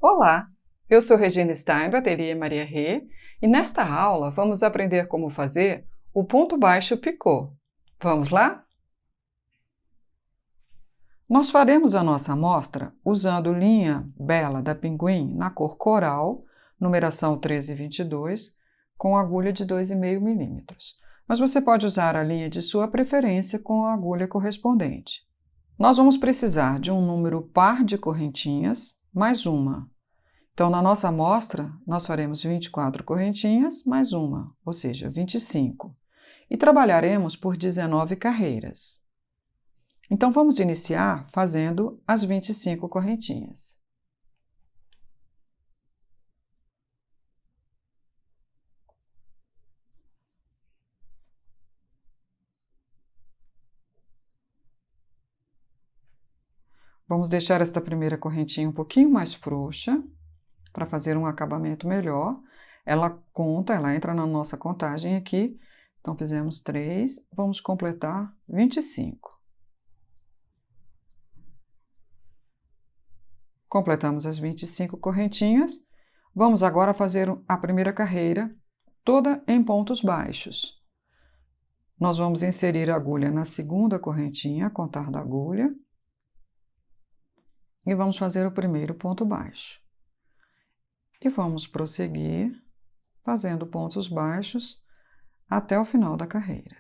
Olá, eu sou Regina Stein, do Ateliê Maria Rê, e nesta aula vamos aprender como fazer o ponto baixo picô. Vamos lá? Nós faremos a nossa amostra usando linha Bela da Pinguim na cor coral, numeração 1322, com agulha de 2,5 mm. Mas você pode usar a linha de sua preferência com a agulha correspondente. Nós vamos precisar de um número par de correntinhas, mais uma. Então, na nossa amostra, nós faremos 24 correntinhas mais uma, ou seja, 25. E trabalharemos por 19 carreiras. Então, vamos iniciar fazendo as 25 correntinhas. Vamos deixar esta primeira correntinha um pouquinho mais frouxa, para fazer um acabamento melhor. Ela entra na nossa contagem aqui. Então, fizemos 3, vamos completar 25. Completamos as 25 correntinhas. Vamos agora fazer a primeira carreira, toda em pontos baixos. Nós vamos inserir a agulha na segunda correntinha, contar da agulha. E vamos fazer o primeiro ponto baixo. E vamos prosseguir fazendo pontos baixos até o final da carreira.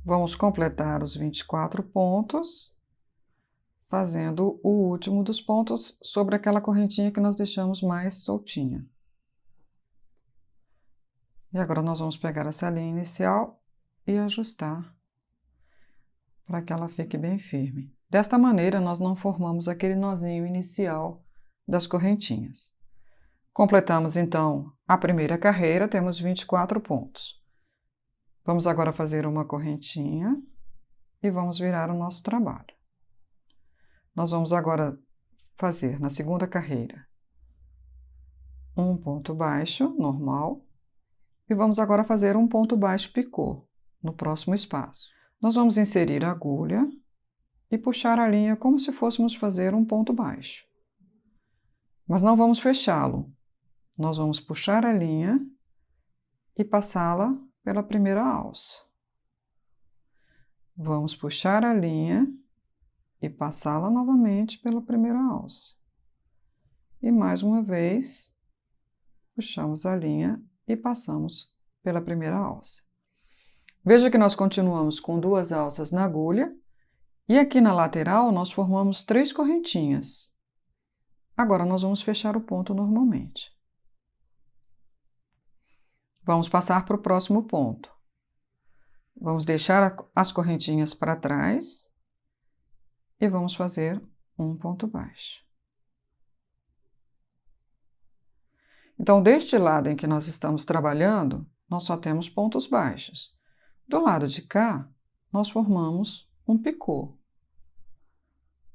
Vamos completar os 24 pontos, fazendo o último dos pontos sobre aquela correntinha que nós deixamos mais soltinha. E agora nós vamos pegar essa linha inicial e ajustar para que ela fique bem firme. Desta maneira, nós não formamos aquele nozinho inicial das correntinhas. Completamos, então, a primeira carreira, temos 24 pontos. Vamos agora fazer uma correntinha e vamos virar o nosso trabalho. Nós vamos agora fazer, na segunda carreira, um ponto baixo, normal, e vamos agora fazer um ponto baixo picô, no próximo espaço. Nós vamos inserir a agulha e puxar a linha como se fôssemos fazer um ponto baixo. Mas não vamos fechá-lo. Nós vamos puxar a linha e passá-la pela primeira alça. Vamos puxar a linha e passá-la novamente pela primeira alça. E mais uma vez, puxamos a linha e passamos pela primeira alça. Veja que nós continuamos com 2 alças na agulha e aqui na lateral nós formamos 3 correntinhas. Agora nós vamos fechar o ponto normalmente. Vamos passar para o próximo ponto. Vamos deixar as correntinhas para trás e vamos fazer um ponto baixo. Então, deste lado em que nós estamos trabalhando, nós só temos pontos baixos. Do lado de cá, nós formamos um picô.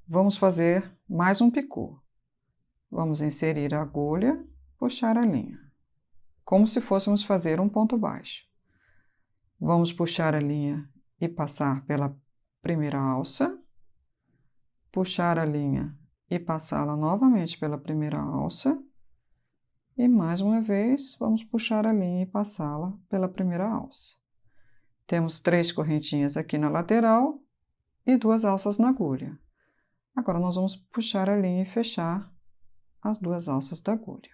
Vamos fazer mais um picô. Vamos inserir a agulha, puxar a linha, como se fôssemos fazer um ponto baixo. Vamos puxar a linha e passar pela primeira alça, puxar a linha e passá-la novamente pela primeira alça, e mais uma vez vamos puxar a linha e passá-la pela primeira alça. Temos 3 correntinhas aqui na lateral e 2 alças na agulha. Agora nós vamos puxar a linha e fechar as 2 alças da agulha.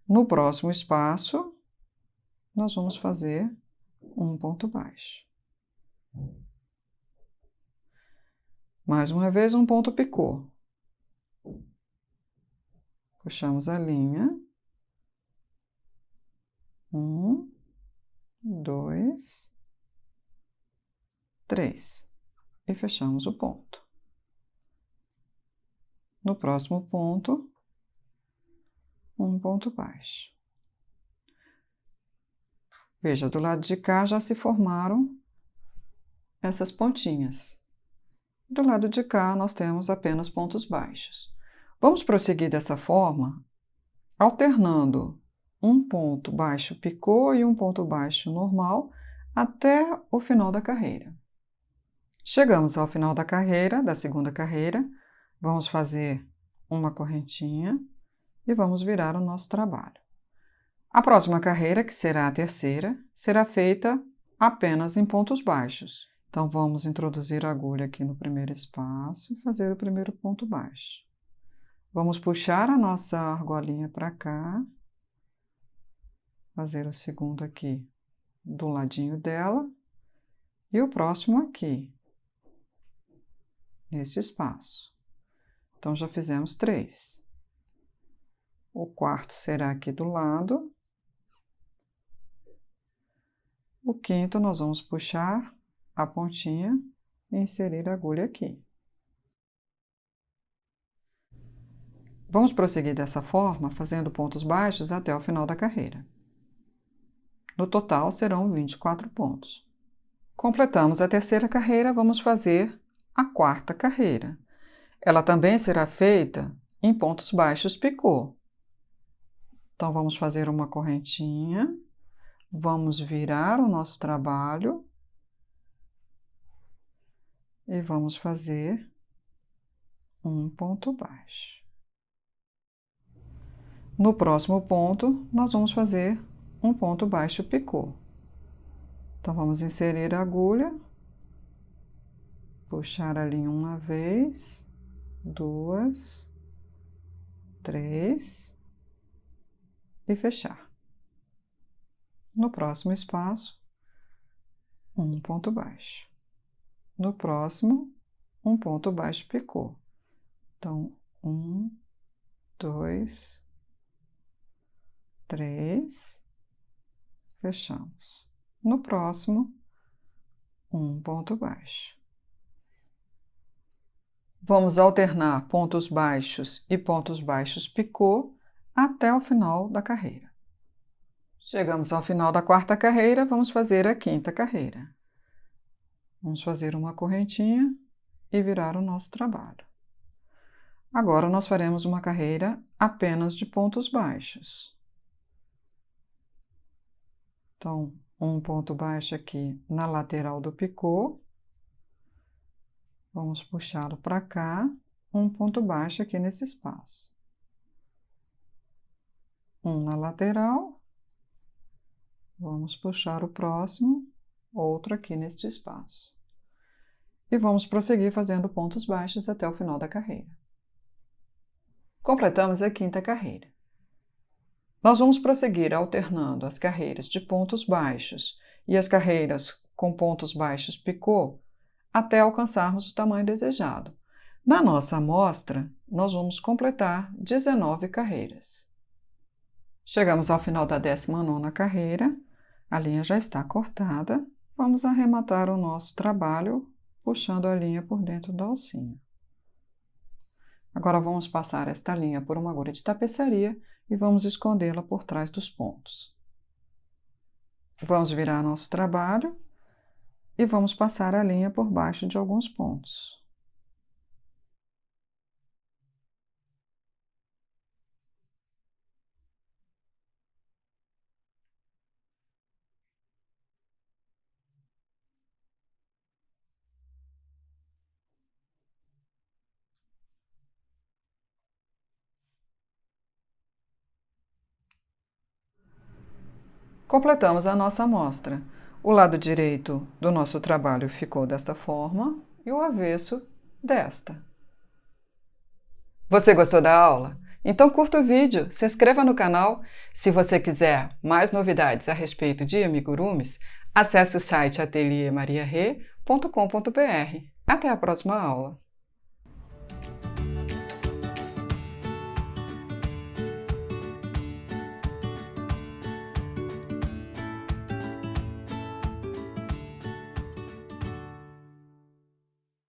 No próximo espaço, nós vamos fazer um ponto baixo. Mais uma vez, um ponto picô. Puxamos a linha. 1, 2, 3. E fechamos o ponto. No próximo ponto, um ponto baixo. Veja, do lado de cá já se formaram essas pontinhas. Do lado de cá, nós temos apenas pontos baixos. Vamos prosseguir dessa forma, alternando um ponto baixo picô e um ponto baixo normal até o final da carreira. Chegamos ao final da carreira, da segunda carreira, vamos fazer uma correntinha e vamos virar o nosso trabalho. A próxima carreira, que será a terceira, será feita apenas em pontos baixos. Então, vamos introduzir a agulha aqui no primeiro espaço e fazer o primeiro ponto baixo. Vamos puxar a nossa argolinha para cá, fazer o segundo aqui do ladinho dela e o próximo aqui, nesse espaço. Então, já fizemos 3. O quarto será aqui do lado. O quinto, nós vamos puxar a pontinha e inserir a agulha aqui. Vamos prosseguir dessa forma, fazendo pontos baixos até o final da carreira. No total, serão 24 pontos. Completamos a terceira carreira, vamos fazer a quarta carreira. Ela também será feita em pontos baixos picô. Então, vamos fazer uma correntinha, vamos virar o nosso trabalho e vamos fazer um ponto baixo. No próximo ponto, nós vamos fazer um ponto baixo picô. Então, vamos inserir a agulha, puxar a linha uma vez, 2, 3 e fechar. No próximo espaço, um ponto baixo. No próximo, um ponto baixo picô. Então, 1, 2, 3, fechamos. No próximo, um ponto baixo. Vamos alternar pontos baixos e pontos baixos picô até o final da carreira. Chegamos ao final da quarta carreira, vamos fazer a quinta carreira. Vamos fazer uma correntinha e virar o nosso trabalho. Agora, nós faremos uma carreira apenas de pontos baixos. Então, um ponto baixo aqui na lateral do picô. Vamos puxá-lo para cá, um ponto baixo aqui nesse espaço. Um na lateral. Vamos puxar o próximo, outro aqui neste espaço. E vamos prosseguir fazendo pontos baixos até o final da carreira. Completamos a quinta carreira. Nós vamos prosseguir alternando as carreiras de pontos baixos e as carreiras com pontos baixos picô até alcançarmos o tamanho desejado. Na nossa amostra, nós vamos completar 19 carreiras. Chegamos ao final da 19ª carreira, a linha já está cortada, vamos arrematar o nosso trabalho puxando a linha por dentro da alcinha. Agora vamos passar esta linha por uma agulha de tapeçaria e vamos escondê-la por trás dos pontos. Vamos virar nosso trabalho e vamos passar a linha por baixo de alguns pontos. Completamos a nossa amostra. O lado direito do nosso trabalho ficou desta forma e o avesso desta. Você gostou da aula? Então curta o vídeo, se inscreva no canal. Se você quiser mais novidades a respeito de amigurumis, acesse o site ateliêmariarê.com.br. Até a próxima aula!